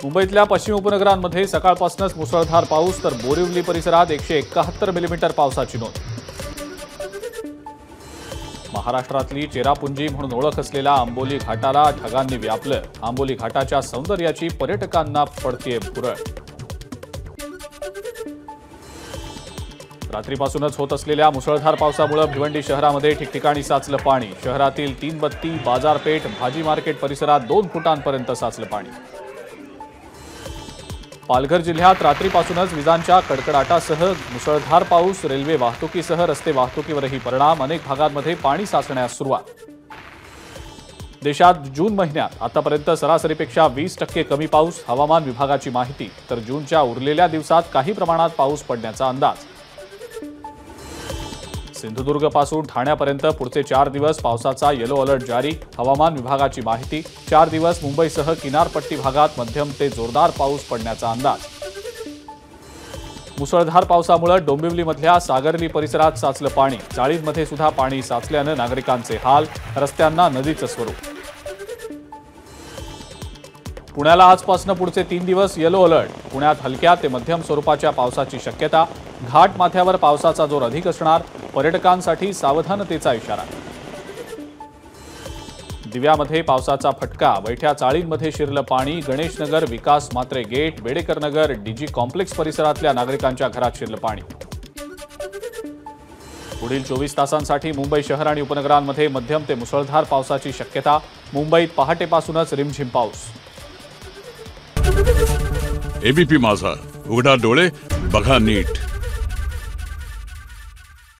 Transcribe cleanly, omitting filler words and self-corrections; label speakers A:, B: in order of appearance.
A: मुंबईतल्या पश्चिम उपनगरांमध्ये सकाळपासूनच मुसळधार पाऊस, तर बोरिवली परिसरात 171 मिलीमीटर पावसाची नोंद। महाराष्ट्रातली चेरापुंजी म्हणून ओळख असलेल्या आंबोली घाटाला ढगांनी व्यापलं। आंबोली घाटाच्या सौंदर्याची पर्यटकांना पडतेय भुरळ। रात्रीपासूनच होत असलेल्या मुसळधार पावसामुळे भिवंडी शहरामध्ये ठिकठिकाणी साचलं पाणी। शहरातील 3 बत्ती, बाजारपेठ, भाजी मार्केट परिसरात 2 फुटांपर्यंत साचलं पाणी। पालघर जिल्ह्यात रात्रीपासूनच विजांच्या कडकडाटासह मुसळधार पाऊस, रेल्वे वाहतुकीसह रस्ते वाहतुकीवरही परिणाम। अनेक भागांमध्ये पाणी साचण्यास सुरुवात। देशात जून महिन्यात आतापर्यंत सरासरीपेक्षा 20% कमी पाऊस, हवामान विभागाची माहिती। तर जूनच्या उरलेल्या दिवसात काही प्रमाणात पाऊस पडण्याचा अंदाज। सिंधुदुर्गपासून ठाण्यापर्यंत पुढचे 4 दिवस पावसाचा येलो अलर्ट जारी। हवामान विभागाची माहिती। 4 दिवस मुंबईसह किनारपट्टी भागात मध्यम ते जोरदार पाऊस पडण्याचा अंदाज। मुसळधार पावसामुळे डोंबिवलीमधल्या सागरली परिसरात साचलं पाणी। चाळींमध्ये सुद्धा पाणी साचल्यानं नागरिकांचे हाल, रस्त्यांना नदीचं स्वरूप। पुण्याला आजपासून पुढचे 3 दिवस येलो अलर्ट। पुण्यात हलक्या ते मध्यम स्वरूपाच्या पावसाची शक्यता। घाट माथ्यावर पावसाचा जोर अधिक असणार। पर्यटकांसाठी सावधानतेचा इशारा। दिव्यामध्ये पावसाचा फटका, बैठ्या चाळींमध्ये शिरलं पाणी। गणेशनगर, विकास मात्रे गेट, बेडेकर नगर, डीजी कॉम्प्लेक्स परिसरातल्या नागरिकांच्या घरात शिरलं पाणी। पुढील 24 तासांसाठी मुंबई शहर आणि उपनगरांमध्ये मध्यम ते मुसळधार पावसाची शक्यता। मुंबईत पहाटेपासूनच रिमझिम पाऊस।
B: एबीपी माझा, उघडा डोळे बघा नीट।